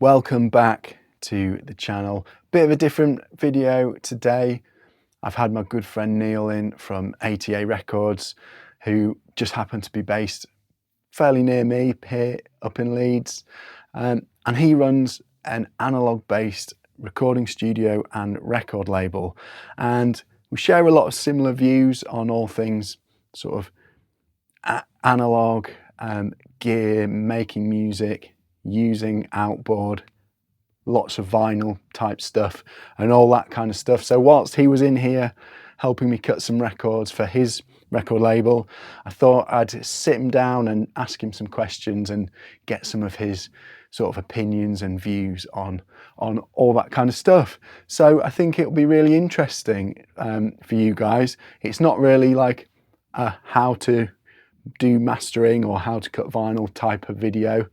Welcome back to the channel. Bit of a different video today. I've had my good friend Neil in from ATA Records, who just happened to be based fairly near me here up in Leeds. And he runs an Analogue based recording studio and record label. And we share a lot of similar views on all things sort of analog, gear, making music, using outboard, lots of vinyl type stuff and all that kind of stuff. So whilst he was in here helping me cut some records for his record label, I thought I'd sit him down and ask him some questions and get some of his sort of opinions and views on all that kind of stuff. So I think it'll be really interesting for you guys. It's not really like a how to do mastering or how to cut vinyl type of video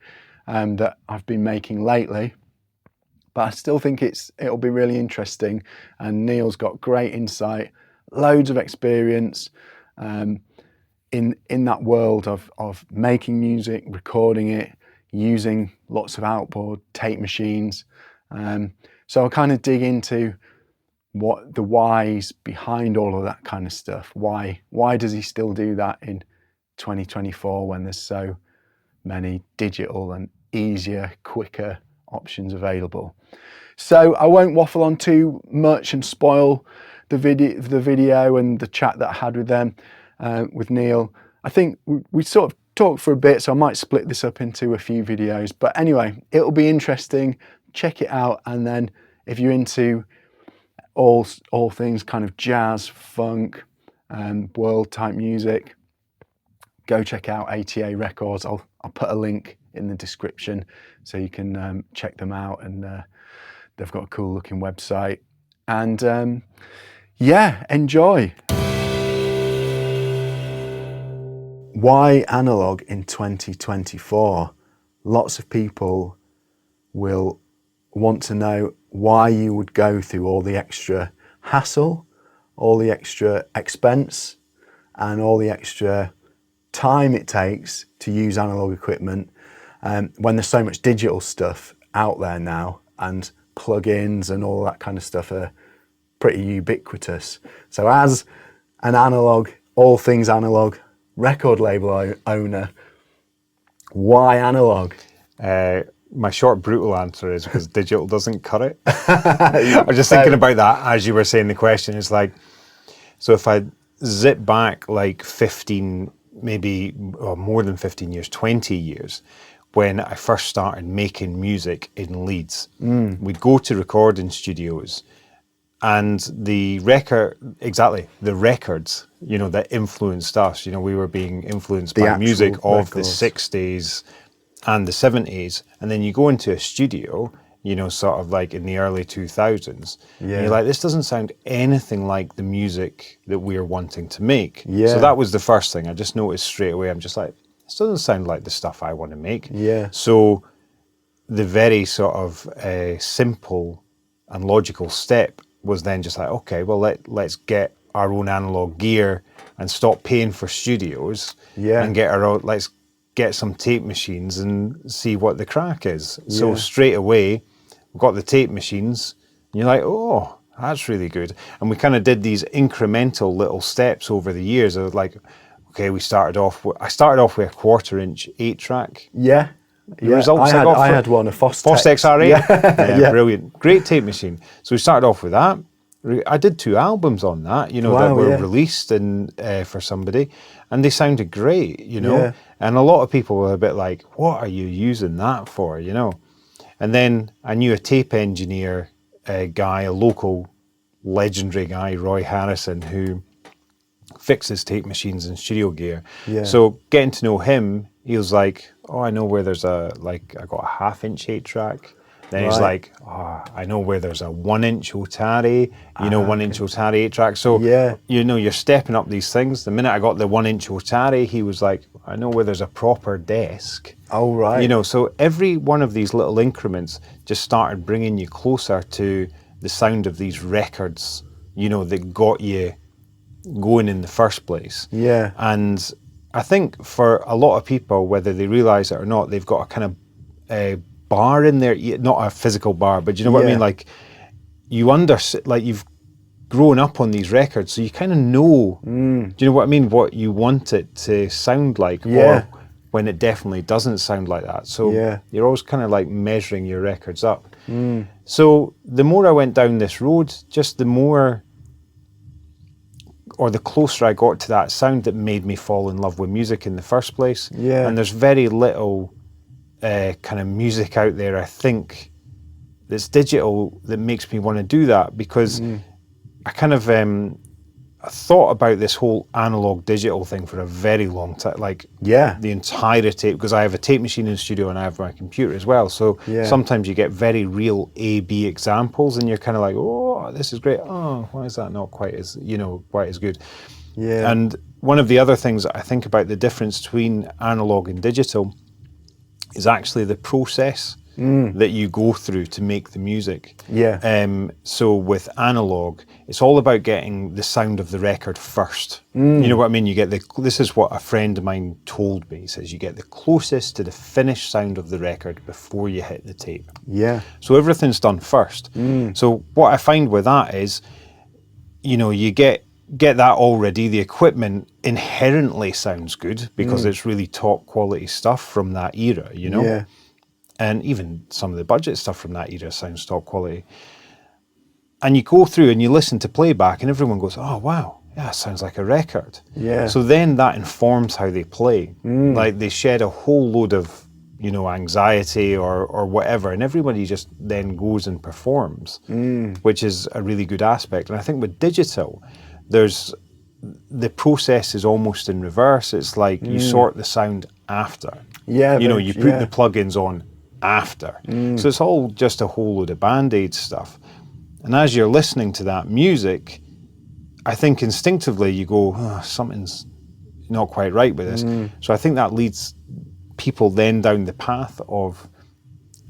that I've been making lately, but I still think it'll be really interesting. And Neil's got great insight, loads of experience in that world of making music, recording it, using lots of outboard tape machines. So I'll kind of dig into what the whys behind all of that kind of stuff. Why does he still do that in 2024 when there's so many digital and easier, quicker options available? So I won't waffle on too much and spoil the video and the chat that I had with them, with Neil. I think we sort of talked for a bit, so I might split this up into a few videos. But anyway, it'll be interesting. Check it out, and then if you're into all things kind of jazz, funk, and world type music, go check out ATA Records. I'll put a link in the description so you can check them out, and they've got a cool looking website. And yeah, enjoy. Why Analogue in 2024? Lots of people will want to know why you would go through all the extra hassle, all the extra expense, and all the extra time it takes to use analog equipment when there's so much digital stuff out there now, and plugins and all that kind of stuff are pretty ubiquitous. So as an analog, all things analog record label owner, why analog? My short, brutal answer is because digital doesn't cut it. I was just thinking about that as you were saying the question. It's like, so if I zip back like 15, maybe more than 15 years, 20 years, when I first started making music in Leeds, we'd go to recording studios, and the records, that influenced us, we were being influenced by music of the 60s and the 70s. And then you go into a studio, sort of like in the early 2000s, and you're like, this doesn't sound anything like the music that we're wanting to make. So that was the first thing. I just noticed straight away. I'm just like, this doesn't sound like the stuff I want to make. So the very sort of simple and logical step was then just like, okay, well, let's get our own analog gear and stop paying for studios and get our own, let's get some tape machines and see what the crack is. So straight away, we got the tape machines, and you're like, oh, that's really good. And we kind of did these incremental little steps over the years. I was like, okay, I started off with a 1/4" 8-track. The results I had one, a Fostex XR8. Brilliant. Great tape machine. So we started off with that. I did 2 albums on that, that were released for somebody, and they sounded great, And a lot of people were a bit like, what are you using that for, And then I knew a tape engineer guy, a local legendary guy, Roy Harrison, who fixes tape machines and studio gear. So getting to know him, he was like, oh, I know where there's I got a 1/2" 8-track. Then he's like, oh, I know where there's a 1" Otari, 1" Otari 8-track. So, you're stepping up these things. The minute I got the 1" Otari, he was like, I know where there's a proper desk. Oh, right. So every one of these little increments just started bringing you closer to the sound of these records, that got you going in the first place. And I think for a lot of people, whether they realize it or not, they've got a kind of bar in there, not a physical bar, but you know what I mean? Like like you've grown up on these records, so you kind of know, do you know what I mean? What you want it to sound like, or when it definitely doesn't sound like that. So you're always kind of like measuring your records up. So the more I went down this road, just the more, or the closer I got to that sound that made me fall in love with music in the first place. And there's very little kind of music out there, I think, that's digital that makes me want to do that, because I kind of I thought about this whole analog digital thing for a very long time, like the entire tape, because I have a tape machine in the studio and I have my computer as well. So sometimes you get very real A/B examples and you're kind of like, oh, this is great. Oh, why is that not quite as, quite as good? And one of the other things that I think about the difference between analog and digital is actually the process that you go through to make the music. So with analog, it's all about getting the sound of the record first. You know what I mean? You get this is what a friend of mine told me. He says you get the closest to the finished sound of the record before you hit the tape. So everything's done first. So what I find with that is, you get that already. The equipment inherently sounds good because it's really top quality stuff from that era, and even some of the budget stuff from that era sounds top quality. And you go through and you listen to playback and everyone goes, oh, wow, yeah, it sounds like a record. So then that informs how they play. Like they shed a whole load of, anxiety or whatever, and everybody just then goes and performs, which is a really good aspect. And I think with digital, the process is almost in reverse. It's like you sort the sound after. You put the plugins on after. So it's all just a whole load of Band-Aid stuff. And as you're listening to that music, I think instinctively you go, oh, something's not quite right with this. So I think that leads people then down the path of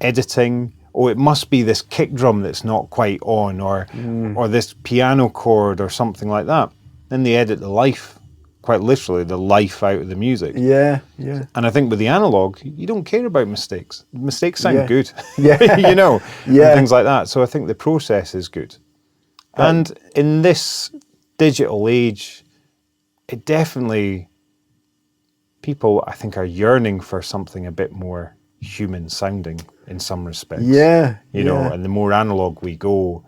editing. Oh, it must be this kick drum that's not quite on, or this piano chord or something like that. Then they edit the life, quite literally, the life out of the music. And I think with the analog, you don't care about mistakes. Mistakes sound good, and things like that. So I think the process is good. And in this digital age, it definitely, people, I think, are yearning for something a bit more human sounding in some respects. And the more analog we go,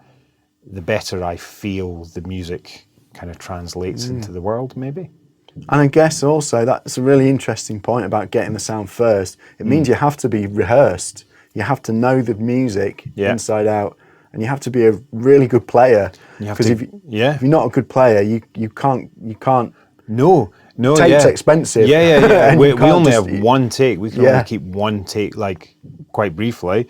the better I feel the music kind of translates into the world, maybe. And I guess also that's a really interesting point about getting the sound first. It means you have to be rehearsed. You have to know the music inside out, and you have to be a really good player. Because if you're not a good player, you can't. No, tape's expensive. We only have one take. We can only keep one take, like quite briefly.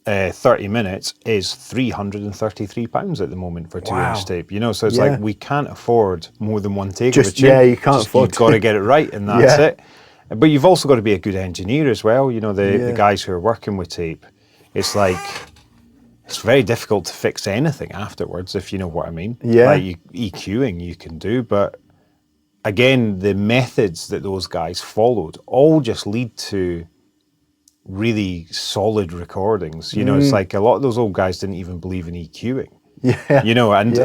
30 minutes is £333 at the moment for 2-inch tape. So it's like we can't afford more than one take of a tune. You can't afford. You've got to get it right, and that's it. But you've also got to be a good engineer as well. The guys who are working with tape, it's like it's very difficult to fix anything afterwards, if you know what I mean. Like EQing you can do, but again, the methods that those guys followed all just lead to really solid recordings. It's like a lot of those old guys didn't even believe in EQing.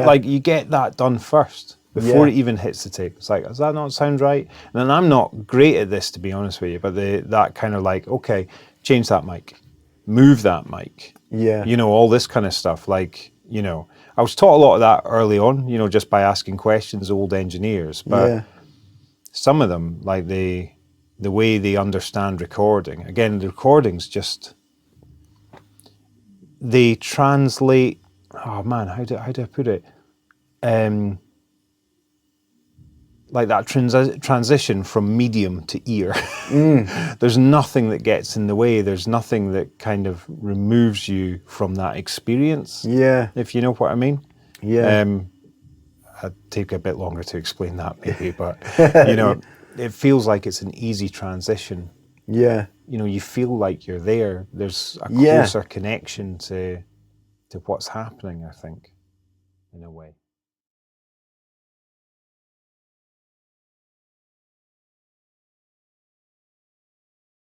Like you get that done first before it even hits the tape. It's like, does that not sound right? And I'm not great at this, to be honest with you, but that kind of like, okay, change that mic, move that mic, all this kind of stuff. Like, I was taught a lot of that early on, just by asking questions of old engineers, but some of them, like the way they understand recording. Again, the recordings they translate, oh man, how do I put it? Like that transition from medium to ear. There's nothing that gets in the way. There's nothing that kind of removes you from that experience. If you know what I mean. I'd take a bit longer to explain that maybe, but it feels like it's an easy transition. You feel like you're there. There's a closer connection to what's happening, I think, in a way.